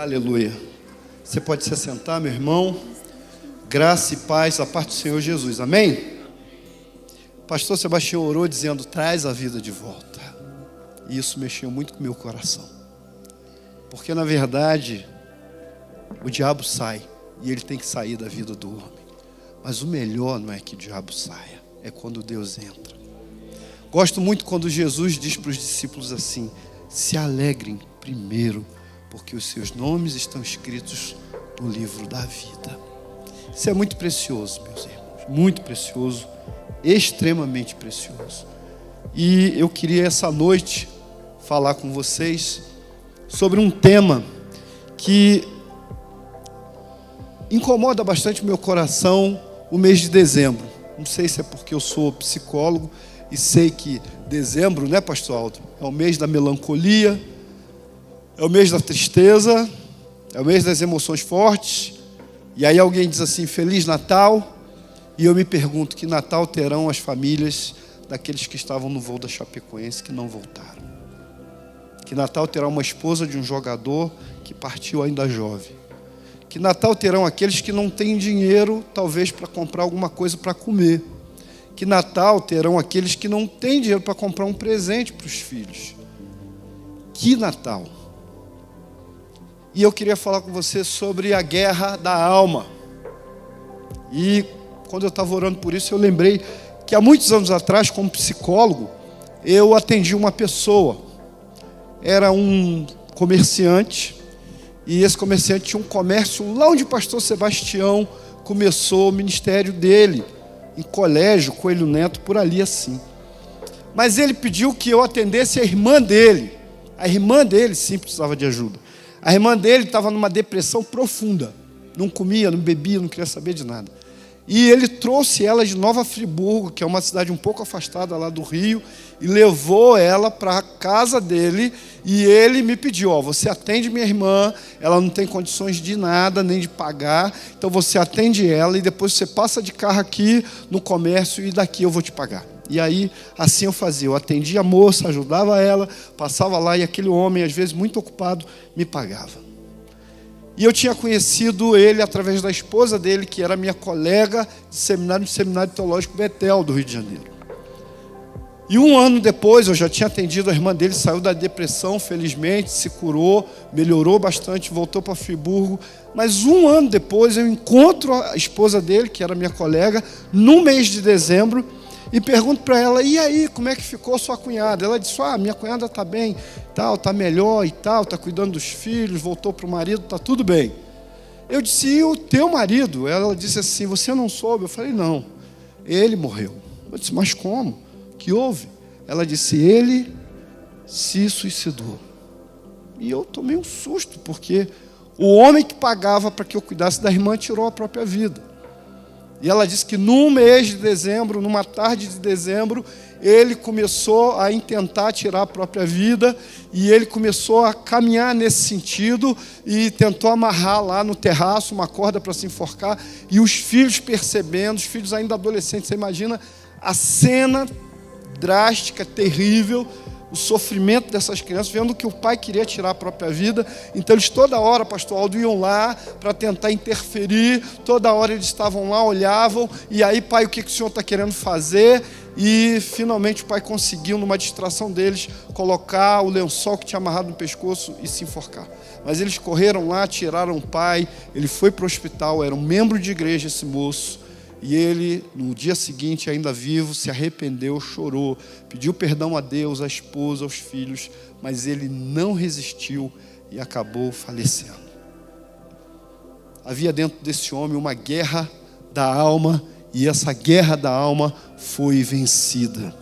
Aleluia. Você pode se assentar, meu irmão. Graça e paz da parte do Senhor Jesus. Amém? Pastor Sebastião orou dizendo: traz a vida de volta. E isso mexeu muito com o meu coração. Porque na verdade, o diabo sai. E ele tem que sair da vida do homem. Mas o melhor não é que o diabo saia. É quando Deus entra. Gosto muito quando Jesus diz para os discípulos assim: se alegrem primeiro, porque os seus nomes estão escritos no livro da vida. Isso é muito precioso, meus irmãos. Muito precioso. Extremamente precioso. E eu queria essa noite falar com vocês sobre um tema que incomoda bastante o meu coração o mês de dezembro. Não sei se é porque eu sou psicólogo e sei que dezembro, né, pastor Aldo, é o mês da melancolia, é o mês da tristeza, é o mês das emoções fortes. E aí alguém diz assim: Feliz Natal. E eu me pergunto: que Natal terão as famílias daqueles que estavam no voo da Chapecoense que não voltaram? Que Natal terá uma esposa de um jogador que partiu ainda jovem? Que Natal terão aqueles que não têm dinheiro, talvez, para comprar alguma coisa para comer? Que Natal terão aqueles que não têm dinheiro para comprar um presente para os filhos? Que Natal! E eu queria falar com você sobre a guerra da alma. E quando eu estava orando por isso, eu lembrei que há muitos anos atrás, como psicólogo, eu atendi uma pessoa. Era um comerciante, e esse comerciante tinha um comércio lá onde o pastor Sebastião começou o ministério dele, em colégio, Coelho Neto, por ali assim. Mas ele pediu que eu atendesse a irmã dele. A irmã dele sim precisava de ajuda. A irmã dele estava numa depressão profunda. Não comia, não bebia, não queria saber de nada. E ele trouxe ela de Nova Friburgo, que é uma cidade um pouco afastada lá do Rio, e levou ela para a casa dele. E ele me pediu: você atende minha irmã, ela não tem condições de nada, nem de pagar, então você atende ela e depois você passa de carro aqui no comércio e daqui eu vou te pagar. E aí, assim eu fazia, eu atendia a moça, ajudava ela, passava lá e aquele homem, às vezes muito ocupado, me pagava. E eu tinha conhecido ele através da esposa dele, que era minha colega de seminário, no Seminário Teológico Betel, do Rio de Janeiro. E um ano depois, eu já tinha atendido a irmã dele, saiu da depressão, felizmente, se curou, melhorou bastante, voltou para Friburgo. Mas um ano depois, eu encontro a esposa dele, que era minha colega, no mês de dezembro, e pergunto para ela: e aí, como é que ficou sua cunhada? Ela disse: minha cunhada está bem, está melhor e tal, está cuidando dos filhos, voltou para o marido, está tudo bem. Eu disse: e o teu marido? Ela disse assim: você não soube? Eu falei: não, ele morreu. Eu disse: mas como? O que houve? Ela disse: ele se suicidou. E eu tomei um susto, porque o homem que pagava para que eu cuidasse da irmã tirou a própria vida. E ela disse que num mês de dezembro, numa tarde de dezembro, ele começou a intentar tirar a própria vida, e ele começou a caminhar nesse sentido, e tentou amarrar lá no terraço uma corda para se enforcar, e os filhos percebendo, os filhos ainda adolescentes, você imagina a cena drástica, terrível, o sofrimento dessas crianças, vendo que o pai queria tirar a própria vida. Então eles toda hora, pastor Aldo, iam lá para tentar interferir, toda hora eles estavam lá, olhavam, e aí: pai, o que o senhor está querendo fazer? E finalmente o pai conseguiu, numa distração deles, colocar o lençol que tinha amarrado no pescoço e se enforcar. Mas eles correram lá, tiraram o pai, ele foi para o hospital, era um membro de igreja esse moço. E ele, no dia seguinte, ainda vivo, se arrependeu, chorou, pediu perdão a Deus, à esposa, aos filhos, mas ele não resistiu e acabou falecendo. Havia dentro desse homem uma guerra da alma, e essa guerra da alma foi vencida.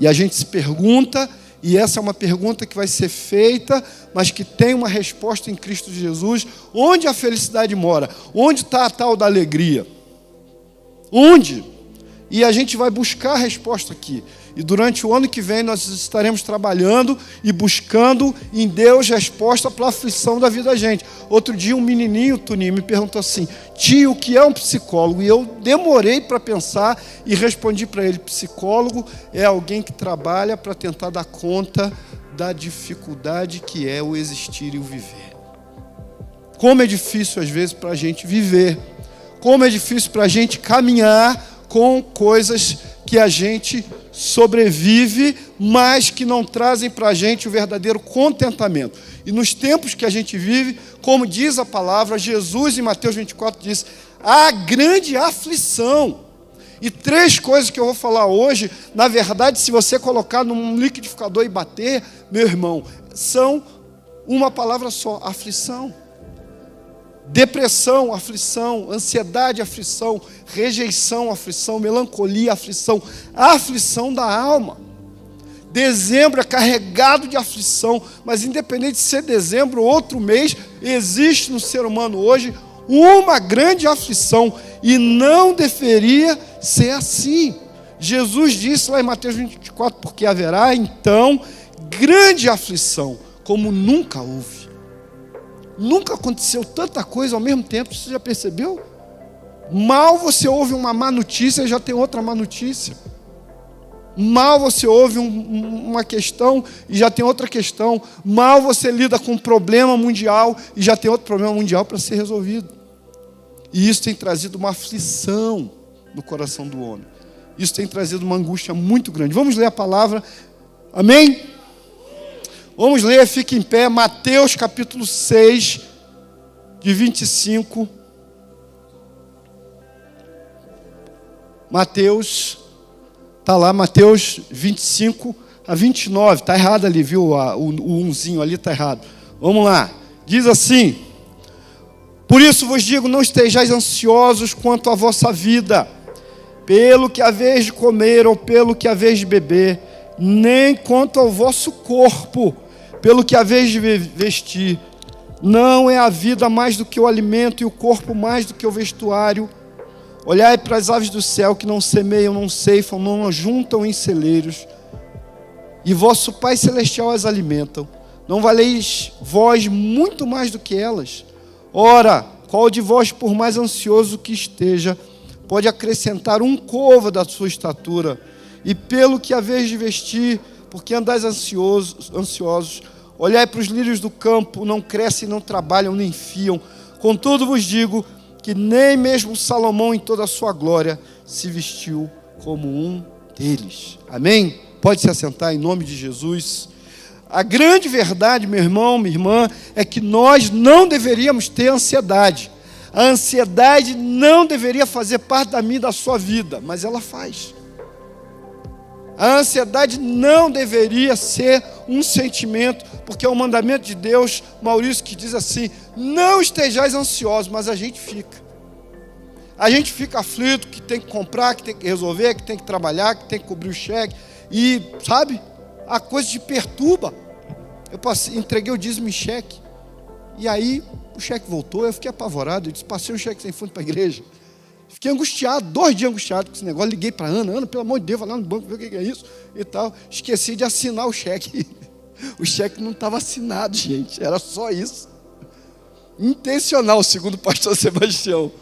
E a gente se pergunta, e essa é uma pergunta que vai ser feita, mas que tem uma resposta em Cristo Jesus: onde a felicidade mora? Onde está a tal da alegria? Onde? E a gente vai buscar a resposta aqui. E durante o ano que vem nós estaremos trabalhando e buscando em Deus resposta para a aflição da vida da gente. Outro dia um menininho, Toninho, me perguntou assim: tio, o que é um psicólogo? E eu demorei para pensar e respondi para ele: psicólogo é alguém que trabalha para tentar dar conta da dificuldade que é o existir e o viver. Como é difícil às vezes para a gente viver. Como é difícil para a gente caminhar com coisas que a gente sobrevive, mas que não trazem para a gente o verdadeiro contentamento. E nos tempos que a gente vive, como diz a palavra, Jesus em Mateus 24 diz, há grande aflição. E 3 coisas que eu vou falar hoje, na verdade, se você colocar num liquidificador e bater, meu irmão, são uma palavra só, aflição. Depressão, aflição, ansiedade, aflição, rejeição, aflição, melancolia, aflição, aflição da alma. Dezembro é carregado de aflição, mas independente de ser dezembro ou outro mês, existe no ser humano hoje uma grande aflição e não deveria ser assim. Jesus disse lá em Mateus 24, porque haverá então grande aflição, como nunca houve. Nunca aconteceu tanta coisa ao mesmo tempo, você já percebeu? Mal você ouve uma má notícia, já tem outra má notícia. Mal você ouve uma questão e já tem outra questão. Mal você lida com um problema mundial e já tem outro problema mundial para ser resolvido. E isso tem trazido uma aflição no coração do homem. Isso tem trazido uma angústia muito grande. Vamos ler a palavra. Amém? Vamos ler, fique em pé, Mateus capítulo 6, de 25. Mateus, está lá, Mateus 25 a 29. Está errado ali, viu? O umzinho ali está errado. Vamos lá. Diz assim: por isso vos digo, não estejais ansiosos quanto à vossa vida, pelo que haveis de comer ou pelo que haveis de beber, nem quanto ao vosso corpo, pelo que haveis de vestir. Não é a vida mais do que o alimento e o corpo mais do que o vestuário? Olhai para as aves do céu, que não semeiam, não ceifam, não ajuntam em celeiros, e vosso Pai Celestial as alimentam. Não valeis vós muito mais do que elas? Ora, qual de vós, por mais ansioso que esteja, pode acrescentar um côvado da sua estatura? E pelo que haveis de vestir, porque andais ansiosos, olhai para os lírios do campo, não crescem, não trabalham, nem fiam. Contudo vos digo que nem mesmo Salomão em toda a sua glória se vestiu como um deles. Amém? Pode se assentar em nome de Jesus. A grande verdade, meu irmão, minha irmã, é que nós não deveríamos ter ansiedade. A ansiedade não deveria fazer parte da minha e da sua vida, mas ela faz. A ansiedade não deveria ser um sentimento, porque é um mandamento de Deus, Maurício, que diz assim, não estejais ansiosos, mas a gente fica. A gente fica aflito, que tem que comprar, que tem que resolver, que tem que trabalhar, que tem que cobrir o cheque, e, sabe, a coisa te perturba. Eu entreguei o dízimo em cheque, e aí o cheque voltou, eu fiquei apavorado, eu disse, passei um cheque sem fundo para a igreja. Fiquei angustiado, 2 dias angustiado com esse negócio. Liguei para a Ana, pelo amor de Deus, vai lá no banco ver o que é isso e tal. Esqueci de assinar o cheque. O cheque não estava assinado, gente, era só isso. Intencional, segundo o pastor Sebastião.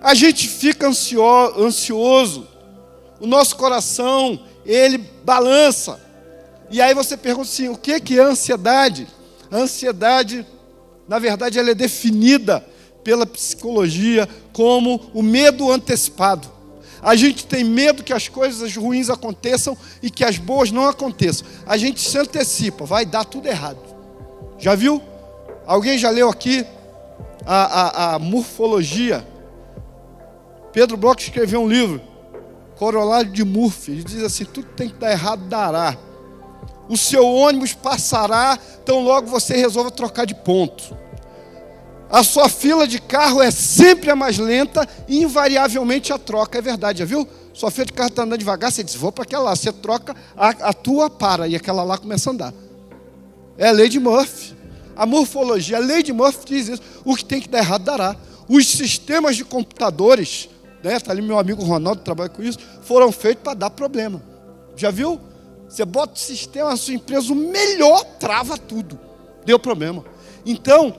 A gente fica ansioso, o nosso coração, ele balança. E aí você pergunta assim, o que é a ansiedade? A ansiedade, na verdade, ela é definida pela psicologia como o medo antecipado. A gente tem medo que as coisas ruins aconteçam e que as boas não aconteçam. A gente se antecipa, vai dar tudo errado. Já viu? Alguém já leu aqui a morfologia? Pedro Bloch escreveu um livro, Corolário de Murphy. Ele diz assim, tudo tem que dar errado, dará. O seu ônibus passará, tão logo você resolva trocar de ponto. A sua fila de carro é sempre a mais lenta e invariavelmente a troca. É verdade, já viu? Sua fila de carro está andando devagar, você diz, vou para aquela lá. Você troca, a tua para e aquela lá começa a andar. É a lei de Murphy. A morfologia, a lei de Murphy diz isso. O que tem que dar errado, dará. Os sistemas de computadores, né, está ali meu amigo Ronaldo, que trabalha com isso, foram feitos para dar problema. Já viu? Você bota o sistema na sua empresa, o melhor trava tudo. Deu problema. Então,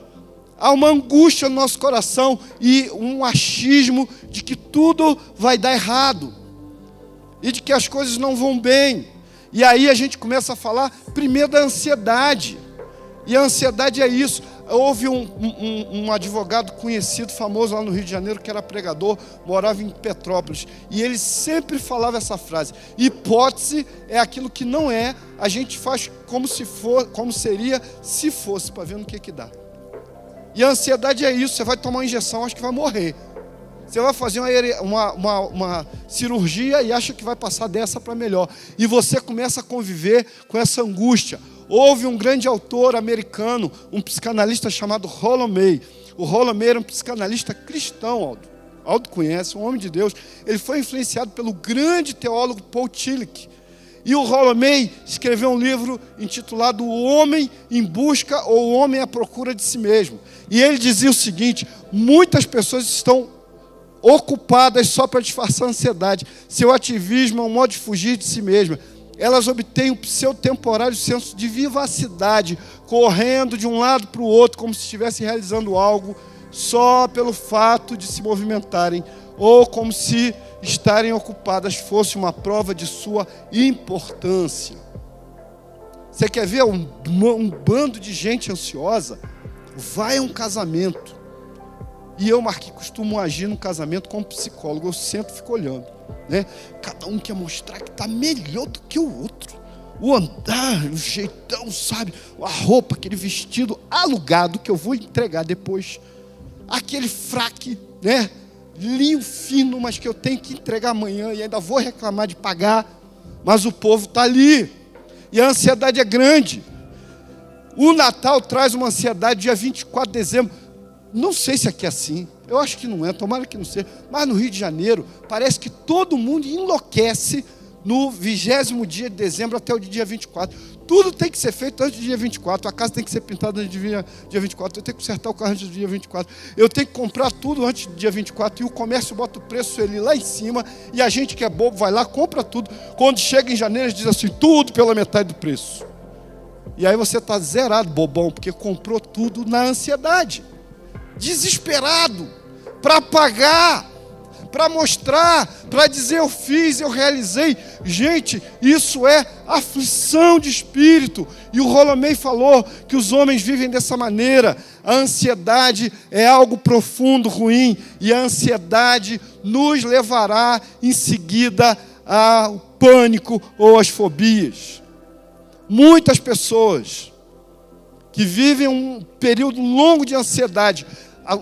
há uma angústia no nosso coração e um achismo de que tudo vai dar errado. E de que as coisas não vão bem. E aí a gente começa a falar primeiro da ansiedade. E a ansiedade é isso. Houve um advogado conhecido, famoso lá no Rio de Janeiro, que era pregador, morava em Petrópolis. E ele sempre falava essa frase: hipótese é aquilo que não é, a gente faz como seria se fosse, para ver no que dá. E a ansiedade é isso: você vai tomar uma injeção, acha que vai morrer. Você vai fazer uma cirurgia e acha que vai passar dessa para melhor. E você começa a conviver com essa angústia. Houve um grande autor americano, um psicanalista chamado Rollo May. O Rollo May era um psicanalista cristão, Aldo. Aldo conhece, um homem de Deus. Ele foi influenciado pelo grande teólogo Paul Tillich. E o Rollo May escreveu um livro intitulado O Homem em Busca ou O Homem à Procura de Si Mesmo. E ele dizia o seguinte: muitas pessoas estão ocupadas só para disfarçar a ansiedade. Seu ativismo é um modo de fugir de si mesma. Elas obtêm o seu temporário senso de vivacidade, correndo de um lado para o outro, como se estivessem realizando algo, só pelo fato de se movimentarem, ou como se estarem ocupadas fosse uma prova de sua importância. Você quer ver um bando de gente ansiosa? Vai a um casamento. E eu, Marquinhos, costumo agir no casamento como psicólogo. Eu sento e fico olhando, né? Cada um quer mostrar que está melhor do que o outro. O andar, o jeitão, sabe? A roupa, aquele vestido alugado que eu vou entregar depois. Aquele fraque, né? Linho fino, mas que eu tenho que entregar amanhã e ainda vou reclamar de pagar. Mas o povo está ali. E a ansiedade é grande. O Natal traz uma ansiedade dia 24 de dezembro. Não sei se aqui é assim, eu acho que não é, tomara que não seja, mas no Rio de Janeiro parece que todo mundo enlouquece no 20º dia de dezembro até o dia 24. Tudo tem que ser feito antes do dia 24, a casa tem que ser pintada antes do dia 24, eu tenho que consertar o carro antes do dia 24, eu tenho que comprar tudo antes do dia 24, e o comércio bota o preço ele lá em cima, e a gente que é bobo vai lá, compra tudo, quando chega em janeiro diz assim, tudo pela metade do preço. E aí você está zerado, bobão, porque comprou tudo na ansiedade. Desesperado, para pagar, para mostrar, para dizer eu fiz, eu realizei. Gente, isso é aflição de espírito. E o Rollo May falou que os homens vivem dessa maneira. A ansiedade é algo profundo, ruim, e a ansiedade nos levará em seguida ao pânico ou às fobias. Muitas pessoas que vivem um período longo de ansiedade,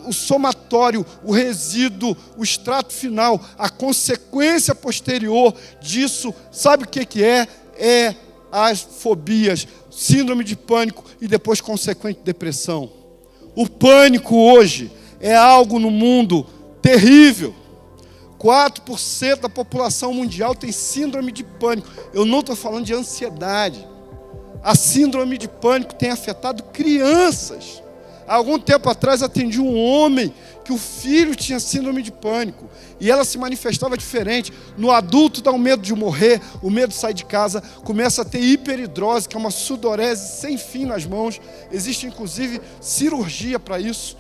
o somatório, o resíduo, o extrato final, a consequência posterior disso, sabe o que é? É as fobias, síndrome de pânico e depois consequente depressão. O pânico hoje é algo no mundo terrível. 4% da população mundial tem síndrome de pânico. Eu não estou falando de ansiedade. A síndrome de pânico tem afetado crianças. Há algum tempo atrás atendi um homem que o filho tinha síndrome de pânico e ela se manifestava diferente. No adulto dá um medo de morrer, o medo de sair de casa, começa a ter hiperidrose, que é uma sudorese sem fim nas mãos. Existe inclusive cirurgia para isso.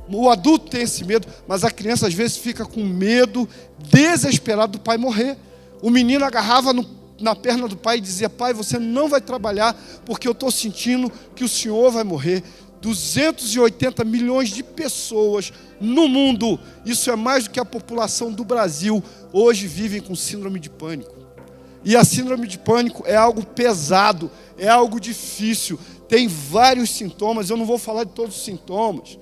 O adulto tem esse medo, mas a criança às vezes fica com medo desesperado do pai morrer. O menino agarrava na perna do pai e dizia, pai, você não vai trabalhar porque eu estou sentindo que o senhor vai morrer. 280 milhões de pessoas no mundo, isso é mais do que a população do Brasil, hoje vivem com síndrome de pânico. E a síndrome de pânico é algo pesado, é algo difícil, tem vários sintomas, eu não vou falar de todos os sintomas,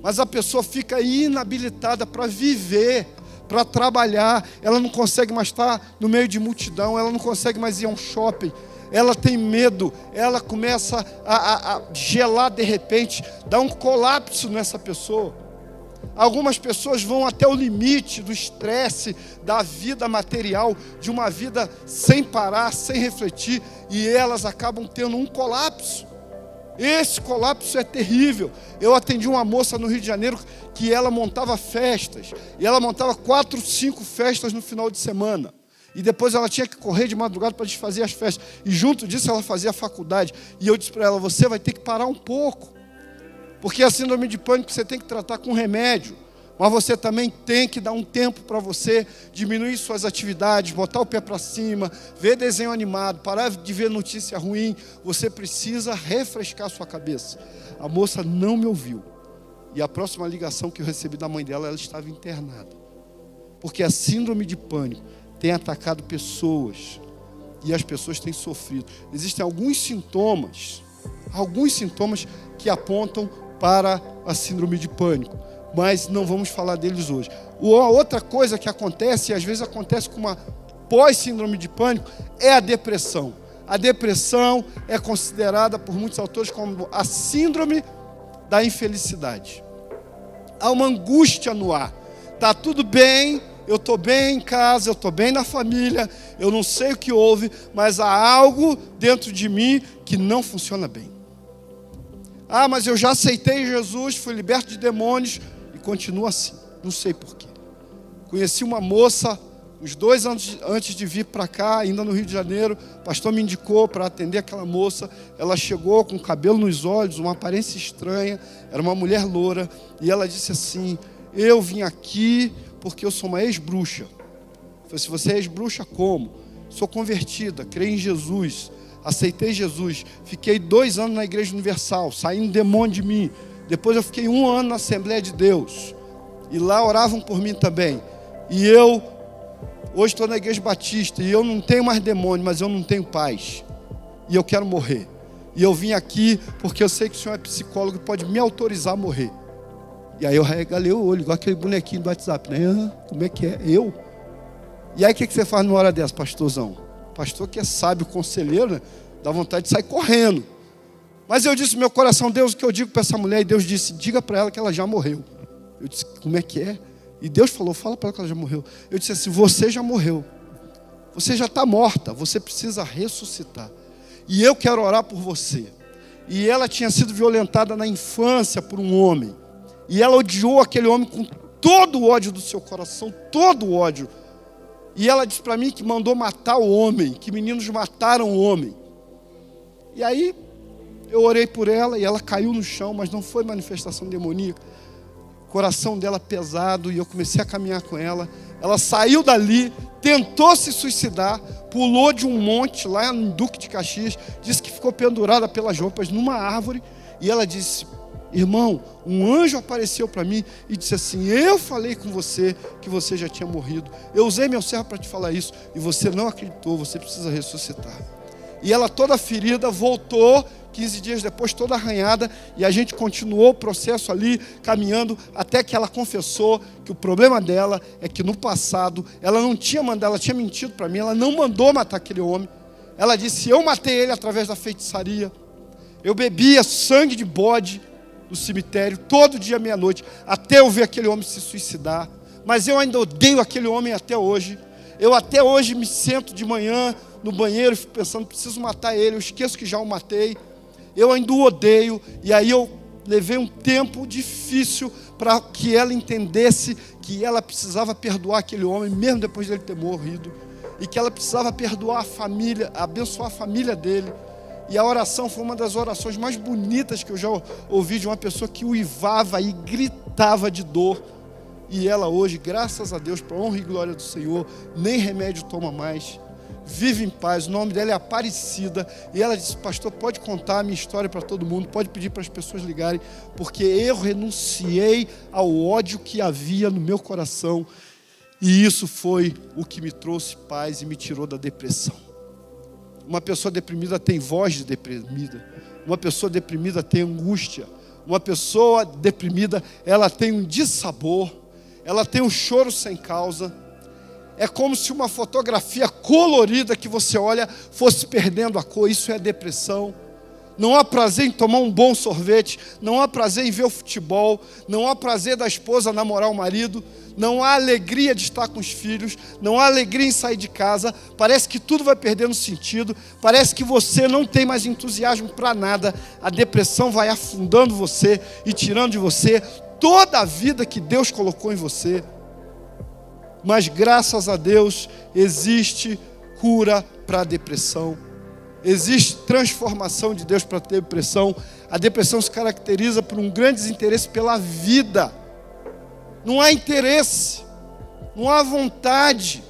mas a pessoa fica inabilitada para viver, para trabalhar, ela não consegue mais estar no meio de multidão, ela não consegue mais ir a um shopping, ela tem medo, ela começa a gelar de repente, dá um colapso nessa pessoa. Algumas pessoas vão até o limite do estresse da vida material, de uma vida sem parar, sem refletir, e elas acabam tendo um colapso. Esse colapso é terrível. Eu atendi uma moça no Rio de Janeiro que ela montava festas, e ela montava 4, 5 festas no final de semana. E depois ela tinha que correr de madrugada para desfazer as festas. E junto disso ela fazia a faculdade. E eu disse para ela, você vai ter que parar um pouco. Porque a síndrome de pânico você tem que tratar com remédio. Mas você também tem que dar um tempo para você diminuir suas atividades, botar o pé para cima, ver desenho animado, parar de ver notícia ruim. Você precisa refrescar sua cabeça. A moça não me ouviu. E a próxima ligação que eu recebi da mãe dela, ela estava internada. Porque a síndrome de pânico tem atacado pessoas. E as pessoas têm sofrido. Existem alguns sintomas que apontam para a síndrome de pânico. Mas não vamos falar deles hoje. Outra coisa que acontece, e às vezes acontece com uma pós-síndrome de pânico, é a depressão. A depressão é considerada por muitos autores como a síndrome da infelicidade. Há uma angústia no ar. Está tudo bem, eu estou bem em casa, eu estou bem na família, eu não sei o que houve, mas há algo dentro de mim que não funciona bem. Ah, mas eu já aceitei Jesus, fui liberto de demônios e continua assim, não sei porquê. Conheci uma moça, uns 2 anos antes de vir para cá, ainda no Rio de Janeiro, o pastor me indicou para atender aquela moça. Ela chegou com cabelo nos olhos, uma aparência estranha, era uma mulher loura, e ela disse assim: eu vim aqui porque eu sou uma ex-bruxa. Eu falei: se você é ex-bruxa, como? Sou convertida, creio em Jesus, aceitei Jesus, fiquei 2 anos na Igreja Universal, saindo demônio de mim. Depois eu fiquei 1 ano na Assembleia de Deus, e lá oravam por mim também. E eu hoje estou na Igreja Batista, e eu não tenho mais demônio, mas eu não tenho paz, e eu quero morrer. E eu vim aqui porque eu sei que o senhor é psicólogo e pode me autorizar a morrer. E aí eu regalei o olho, igual aquele bonequinho do WhatsApp, né? Como é que é? Eu? E aí o que você faz numa hora dessa, pastorzão? Pastor que é sábio, conselheiro, né? Dá vontade de sair correndo. Mas eu disse no meu coração: Deus, o que eu digo para essa mulher? E Deus disse: diga para ela que ela já morreu. Eu disse: como é que é? E Deus falou: fala para ela que ela já morreu. Eu disse assim: você já morreu. Você já está morta, você precisa ressuscitar. E eu quero orar por você. E ela tinha sido violentada na infância por um homem. E ela odiou aquele homem com todo o ódio do seu coração, todo o ódio. E ela disse para mim que mandou matar o homem, que meninos mataram o homem. E aí eu orei por ela e ela caiu no chão, mas não foi manifestação demoníaca. O coração dela pesado, e eu comecei a caminhar com ela. Ela saiu dali, tentou se suicidar, pulou de um monte lá em Duque de Caxias, disse que ficou pendurada pelas roupas numa árvore. E ela disse: irmão, um anjo apareceu para mim e disse assim: eu falei com você que você já tinha morrido. Eu usei meu servo para te falar isso e você não acreditou, você precisa ressuscitar. E ela, toda ferida, voltou 15 dias depois, toda arranhada, e a gente continuou o processo ali, caminhando, até que ela confessou que o problema dela é que no passado ela não tinha mandado, ela tinha mentido para mim, ela não mandou matar aquele homem. Ela disse: eu matei ele através da feitiçaria. Eu bebia sangue de bode no cemitério, todo dia, meia-noite, até eu ver aquele homem se suicidar. Mas eu ainda odeio aquele homem até hoje. Eu até hoje me sento de manhã no banheiro e fico pensando: preciso matar ele. Eu esqueço que já o matei. Eu ainda o odeio. E aí eu levei um tempo difícil para que ela entendesse que ela precisava perdoar aquele homem, mesmo depois dele ter morrido. E que ela precisava perdoar a família, abençoar a família dele. E a oração foi uma das orações mais bonitas que eu já ouvi de uma pessoa que uivava e gritava de dor. E ela hoje, graças a Deus, para a honra e glória do Senhor, nem remédio toma mais, vive em paz. O nome dela é Aparecida. E ela disse: pastor, pode contar a minha história para todo mundo, pode pedir para as pessoas ligarem, porque eu renunciei ao ódio que havia no meu coração, e isso foi o que me trouxe paz e me tirou da depressão. Uma pessoa deprimida tem voz de deprimida. Uma pessoa deprimida tem angústia. Uma pessoa deprimida, ela tem um dissabor. Ela tem um choro sem causa. É como se uma fotografia colorida que você olha fosse perdendo a cor. Isso é depressão. Não há prazer em tomar um bom sorvete. Não há prazer em ver o futebol. Não há prazer da esposa namorar o marido. Não há alegria de estar com os filhos, não há alegria em sair de casa, parece que tudo vai perdendo sentido, parece que você não tem mais entusiasmo para nada, a depressão vai afundando você e tirando de você toda a vida que Deus colocou em você. Mas graças a Deus existe cura para a depressão, existe transformação de Deus para a depressão. A depressão se caracteriza por um grande desinteresse pela vida. não há interesse, não há vontade.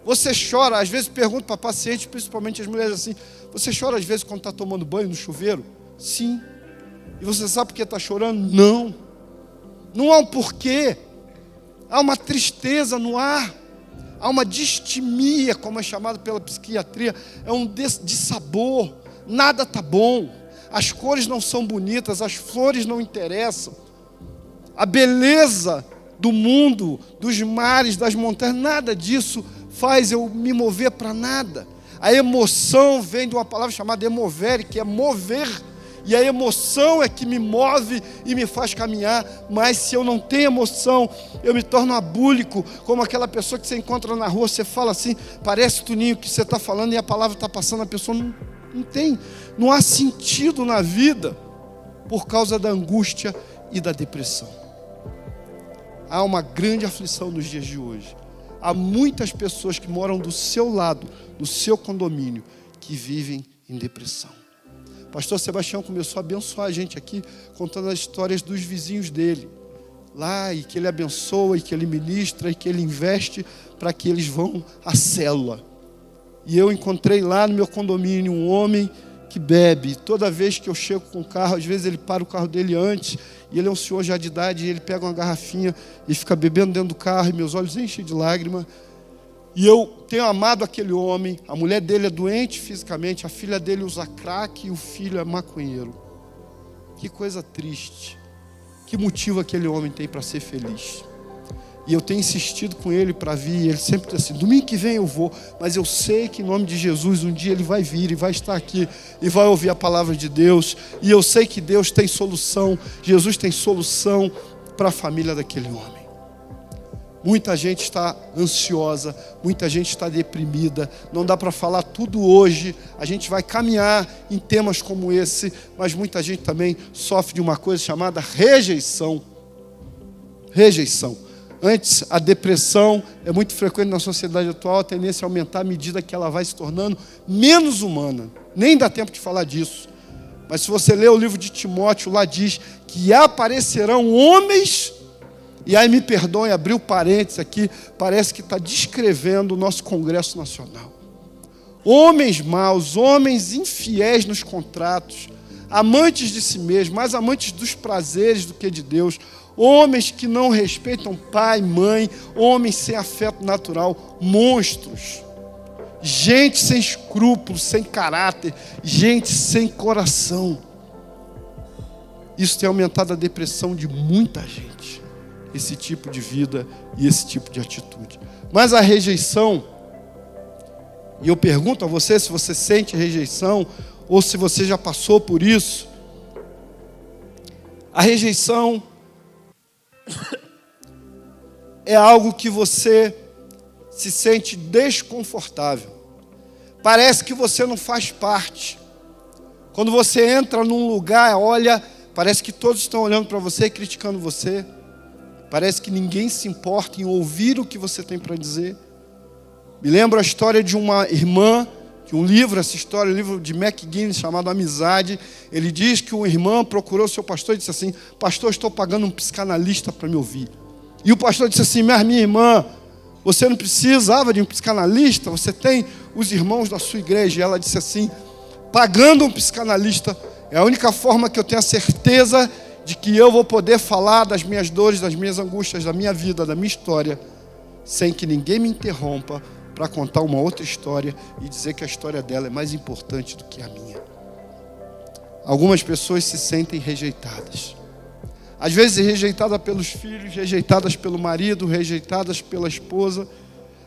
Você chora, às vezes pergunto para pacientes, principalmente as mulheres assim, você chora às vezes quando está tomando banho no chuveiro? Sim. E você sabe por que está chorando? Não. Não há um porquê. Há uma tristeza no ar. Há uma distimia, como é chamado pela psiquiatria. É um dissabor. Nada está bom. As cores não são bonitas, as flores não interessam. A beleza do mundo, dos mares, das montanhas, nada disso faz eu me mover para nada. A emoção vem de uma palavra chamada emovere, que é mover. E a emoção é que me move e me faz caminhar. Mas se eu não tenho emoção, eu me torno abúlico, como aquela pessoa que você encontra na rua, você fala assim, parece, Tuninho, que você está falando e a palavra está passando, a pessoa não há sentido na vida por causa da angústia e da depressão. Há uma grande aflição nos dias de hoje. Há muitas pessoas que moram do seu lado, no seu condomínio, que vivem em depressão. Pastor Sebastião começou a abençoar a gente aqui, contando as histórias dos vizinhos dele. Lá, e que ele abençoa, e que ele ministra, e que ele investe para que eles vão à célula. E eu encontrei lá no meu condomínio um homem que bebe. Toda vez que eu chego com o carro, às vezes ele para o carro dele antes, e ele é um senhor já de idade, e ele pega uma garrafinha e fica bebendo dentro do carro, e meus olhos enchem de lágrimas. E eu tenho amado aquele homem, a mulher dele é doente fisicamente, a filha dele usa crack e o filho é maconheiro. Que coisa triste. Que motivo aquele homem tem para ser feliz? E eu tenho insistido com ele para vir, e ele sempre diz assim, domingo que vem eu vou, mas eu sei que em nome de Jesus, um dia ele vai vir e vai estar aqui, e vai ouvir a palavra de Deus, e eu sei que Deus tem solução, Jesus tem solução para a família daquele homem. Muita gente está ansiosa, muita gente está deprimida, não dá para falar tudo hoje, a gente vai caminhar em temas como esse, mas muita gente também sofre de uma coisa chamada rejeição. Rejeição. Antes, a depressão é muito frequente na sociedade atual, a tendência é aumentar à medida que ela vai se tornando menos humana. Nem dá tempo de falar disso. Mas se você ler o livro de Timóteo, lá diz que aparecerão homens, e aí me perdoem, abriu parênteses aqui, parece que está descrevendo o nosso Congresso Nacional. Homens maus, homens infiéis nos contratos, amantes de si mesmos, mais amantes dos prazeres do que de Deus, homens que não respeitam pai, mãe, homens sem afeto natural, monstros, gente sem escrúpulos, sem caráter, gente sem coração. Isso tem aumentado a depressão de muita gente, esse tipo de vida e esse tipo de atitude. Mas a rejeição, e eu pergunto a você se você sente rejeição ou se você já passou por isso. A rejeição é algo que você se sente desconfortável. Parece que você não faz parte. Quando você entra num lugar, olha, parece que todos estão olhando para você e criticando você. Parece que ninguém se importa em ouvir o que você tem para dizer. Me lembro a história de uma irmã, que um livro, essa história, um livro de McGuinness chamado Amizade. Ele diz que uma irmã procurou o seu pastor e disse assim, pastor, estou pagando um psicanalista para me ouvir. E o pastor disse assim, minha irmã, você não precisava de um psicanalista, você tem os irmãos da sua igreja. E ela disse assim, pagando um psicanalista, é a única forma que eu tenho a certeza de que eu vou poder falar das minhas dores, das minhas angústias, da minha vida, da minha história, sem que ninguém me interrompa para contar uma outra história e dizer que a história dela é mais importante do que a minha. Algumas pessoas se sentem rejeitadas. Às vezes rejeitadas pelos filhos, rejeitadas pelo marido, rejeitadas pela esposa,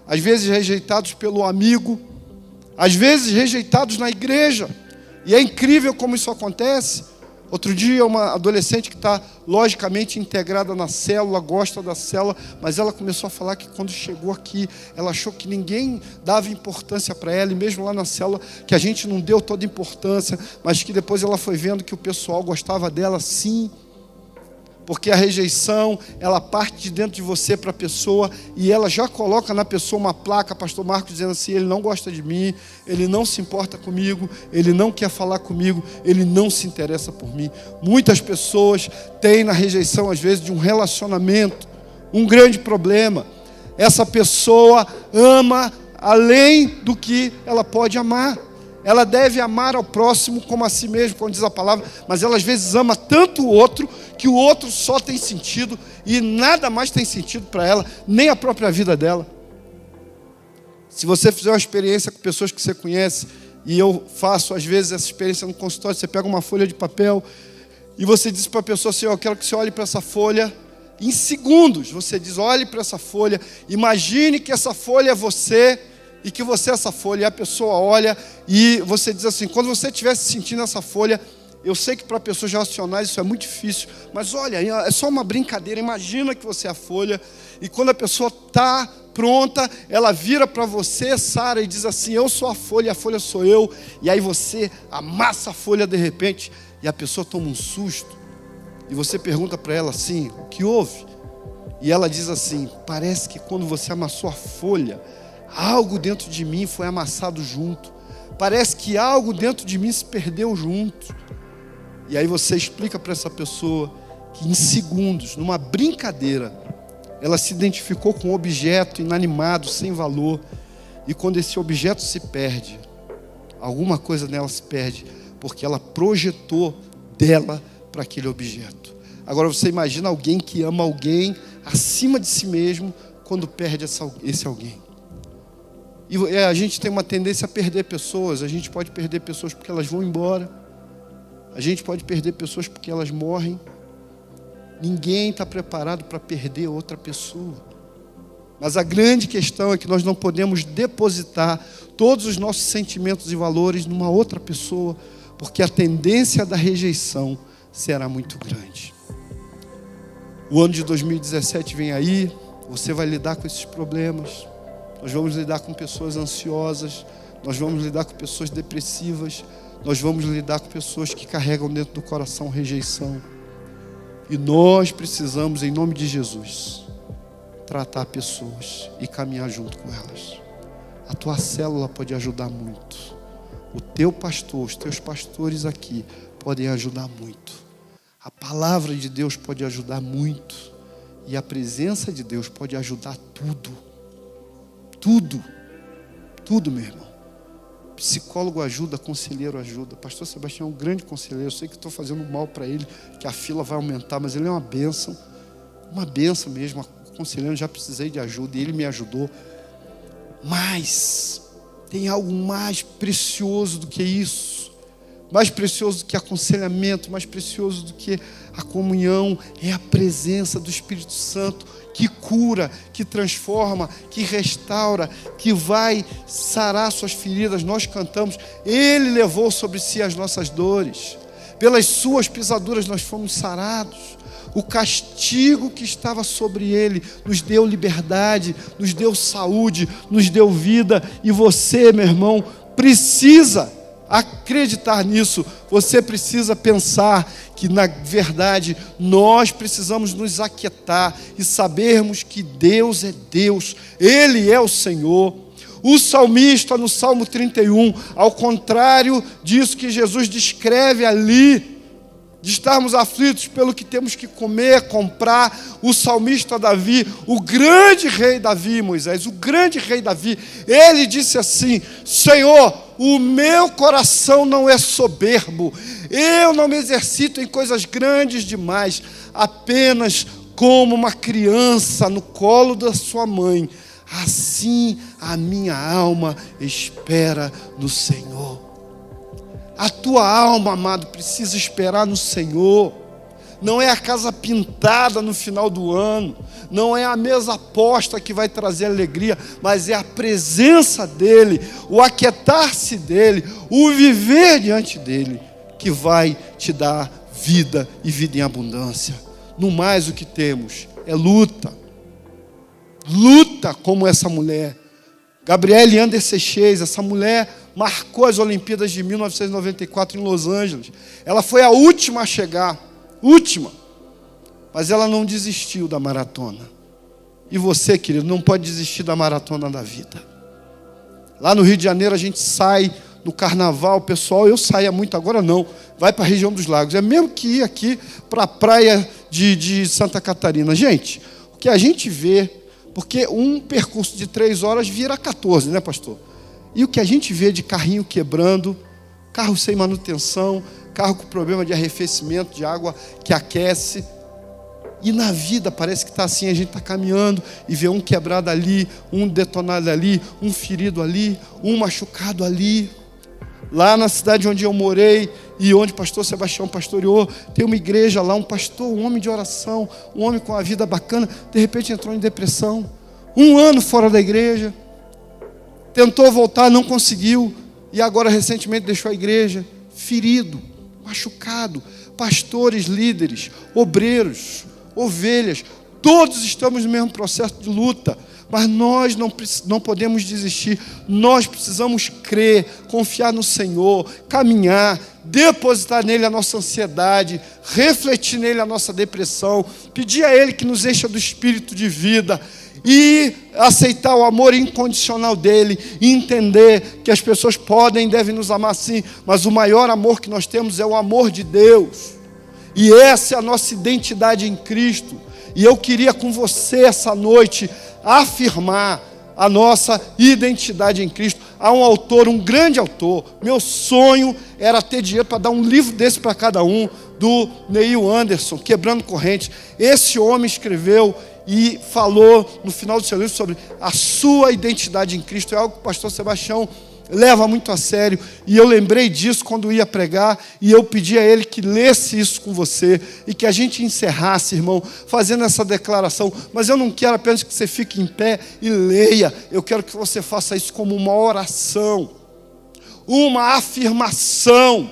às vezes rejeitados pelo amigo, às vezes rejeitados na igreja. E é incrível como isso acontece. Outro dia, uma adolescente que está logicamente integrada na célula, gosta da célula, mas ela começou a falar que quando chegou aqui, ela achou que ninguém dava importância para ela, e mesmo lá na célula, que a gente não deu toda importância, mas que depois ela foi vendo que o pessoal gostava dela sim. Porque a rejeição, ela parte de dentro de você para a pessoa, e ela já coloca na pessoa uma placa, pastor Marcos, dizendo assim, ele não gosta de mim, ele não se importa comigo, ele não quer falar comigo, ele não se interessa por mim. Muitas pessoas têm na rejeição, às vezes, de um relacionamento, um grande problema. Essa pessoa ama além do que ela pode amar. Ela deve amar ao próximo como a si mesmo, como diz a palavra, mas ela às vezes ama tanto o outro, que o outro só tem sentido e nada mais tem sentido para ela, nem a própria vida dela. Se você fizer uma experiência com pessoas que você conhece, e eu faço às vezes essa experiência no consultório, você pega uma folha de papel e você diz para a pessoa assim: eu quero que você olhe para essa folha. Em segundos você diz: olhe para essa folha, imagine que essa folha é você e que você é essa folha. E a pessoa olha e você diz assim: quando você estiver se sentindo essa folha, eu sei que para pessoas racionais isso é muito difícil, mas olha, é só uma brincadeira, imagina que você é a folha. E quando a pessoa está pronta, ela vira para você, Sara, e diz assim: eu sou a folha sou eu. E aí você amassa a folha de repente, e a pessoa toma um susto, e você pergunta para ela assim: o que houve? E ela diz assim: parece que quando você amassou a folha, algo dentro de mim foi amassado junto, parece que algo dentro de mim se perdeu junto. E aí você explica para essa pessoa que em segundos, numa brincadeira, ela se identificou com um objeto inanimado, sem valor. E quando esse objeto se perde, alguma coisa nela se perde, porque ela projetou dela para aquele objeto. Agora você imagina alguém que ama alguém acima de si mesmo, quando perde esse alguém. E a gente tem uma tendência a perder pessoas. A gente pode perder pessoas porque elas vão embora. A gente pode perder pessoas porque elas morrem. Ninguém está preparado para perder outra pessoa. Mas a grande questão é que nós não podemos depositar todos os nossos sentimentos e valores numa outra pessoa, porque a tendência da rejeição será muito grande. O ano de 2017 vem aí, você vai lidar com esses problemas. Nós vamos lidar com pessoas ansiosas, nós vamos lidar com pessoas depressivas, nós vamos lidar com pessoas que carregam dentro do coração rejeição. E nós precisamos, em nome de Jesus, tratar pessoas e caminhar junto com elas. A tua célula pode ajudar muito. O teu pastor, os teus pastores aqui podem ajudar muito. A palavra de Deus pode ajudar muito. E a presença de Deus pode ajudar tudo. Tudo. Tudo, meu irmão. Psicólogo ajuda, conselheiro ajuda. Pastor Sebastião é um grande conselheiro. Eu sei que estou fazendo mal para ele, que a fila vai aumentar, mas ele é uma bênção mesmo. Conselheiro, já precisei de ajuda e ele me ajudou. Mas tem algo mais precioso do que isso, mais precioso do que aconselhamento, mais precioso do que a comunhão, é a presença do Espírito Santo, que cura, que transforma, que restaura, que vai sarar suas feridas. Nós cantamos: Ele levou sobre si as nossas dores, pelas suas pisaduras nós fomos sarados. O castigo que estava sobre Ele nos deu liberdade, nos deu saúde, nos deu vida. E você, meu irmão, precisa acreditar nisso. Você precisa pensar que, na verdade, nós precisamos nos aquietar e sabermos que Deus é Deus, Ele é o Senhor. O salmista, no Salmo 31, ao contrário disso que Jesus descreve ali, de estarmos aflitos pelo que temos que comer, comprar, o salmista Davi, o grande rei Davi, Moisés, o grande rei Davi, ele disse assim: Senhor, o meu coração não é soberbo, eu não me exercito em coisas grandes demais, apenas como uma criança no colo da sua mãe, assim a minha alma espera no Senhor. A tua alma, amado, precisa esperar no Senhor. Não é a casa pintada no final do ano, não é a mesa posta que vai trazer alegria, mas é a presença dEle, o aquietar-se dEle, o viver diante dEle, que vai te dar vida e vida em abundância. No mais, o que temos é luta. Luta como essa mulher. Gabriele Anderson Seixas, essa mulher marcou as Olimpíadas de 1994 em Los Angeles. Ela foi a última a chegar, mas ela não desistiu da maratona. E você, querido, não pode desistir da maratona da vida. Lá no Rio de Janeiro a gente sai no carnaval, pessoal, eu saía muito, agora não, vai para a região dos lagos. É mesmo que ir aqui para a praia de Santa Catarina. Gente, o que a gente vê, porque um percurso de 3 horas vira 14, né, pastor? E o que a gente vê de carrinho quebrando, carro sem manutenção, carro com problema de arrefecimento, de água que aquece. E na vida parece que está assim, a gente está caminhando e vê um quebrado ali, um detonado ali, um ferido ali, um machucado ali. Lá na cidade onde eu morei e onde o pastor Sebastião pastoreou, tem uma igreja lá, um pastor, um homem de oração, um homem com uma vida bacana, de repente entrou em depressão. 1 ano fora da igreja, tentou voltar, não conseguiu, e agora recentemente deixou a igreja, ferido, machucado. Pastores, líderes, obreiros, ovelhas, todos estamos no mesmo processo de luta, mas nós não podemos desistir. Nós precisamos crer, confiar no Senhor, caminhar, depositar nele a nossa ansiedade, refletir nele a nossa depressão, pedir a ele que nos encha do espírito de vida e aceitar o amor incondicional dele, e entender que as pessoas podem e devem nos amar sim, mas o maior amor que nós temos é o amor de Deus. E essa é a nossa identidade em Cristo. E eu queria com você essa noite afirmar a nossa identidade em Cristo. Há um autor, um grande autor, meu sonho era ter dinheiro para dar um livro desse para cada um, do Neil Anderson, Quebrando Correntes. Esse homem escreveu e falou no final do seu livro sobre a sua identidade em Cristo. É algo que o pastor Sebastião leva muito a sério, e eu lembrei disso quando ia pregar, e eu pedi a ele que lesse isso com você, e que a gente encerrasse, irmão, fazendo essa declaração. Mas eu não quero apenas que você fique em pé e leia, eu quero que você faça isso como uma oração, uma afirmação.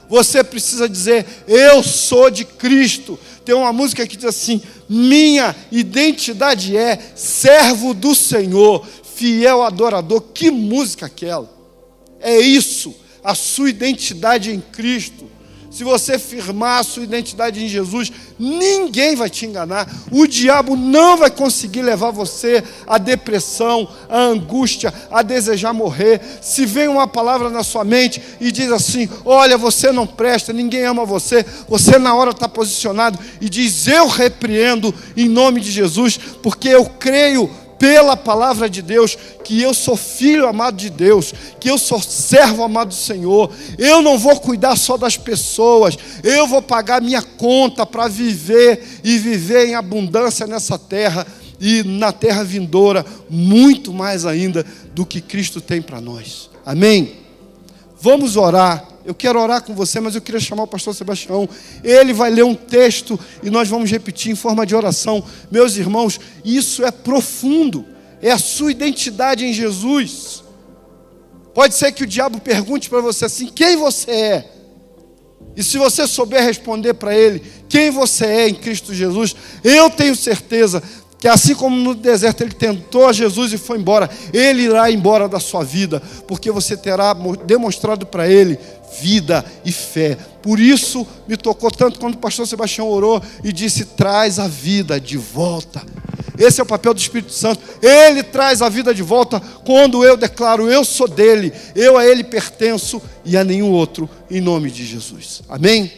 Você precisa dizer: eu sou de Cristo. Tem uma música que diz assim: minha identidade é servo do Senhor, fiel adorador. Que música aquela! É isso, a sua identidade em Cristo. Se você firmar a sua identidade em Jesus, ninguém vai te enganar. O diabo não vai conseguir levar você à depressão, à angústia, a desejar morrer. Se vem uma palavra na sua mente e diz assim: olha, você não presta, ninguém ama você, você na hora está posicionado e diz: eu repreendo em nome de Jesus, porque eu creio pela palavra de Deus, que eu sou filho amado de Deus, que eu sou servo amado do Senhor. Eu não vou cuidar só das pessoas, eu vou pagar minha conta para viver, e viver em abundância nessa terra, e na terra vindoura, muito mais ainda do que Cristo tem para nós. Amém? Vamos orar. Eu quero orar com você, mas eu queria chamar o pastor Sebastião. Ele vai ler um texto e nós vamos repetir em forma de oração. Meus irmãos, isso é profundo. É a sua identidade em Jesus. Pode ser que o diabo pergunte para você assim: quem você é? E se você souber responder para ele quem você é em Cristo Jesus, eu tenho certeza que assim como no deserto ele tentou a Jesus e foi embora, ele irá embora da sua vida, porque você terá demonstrado para ele vida e fé. Por isso me tocou tanto quando o pastor Sebastião orou e disse: traz a vida de volta. Esse é o papel do Espírito Santo. Ele traz a vida de volta quando eu declaro: eu sou dele, eu a ele pertenço e a nenhum outro, em nome de Jesus. Amém?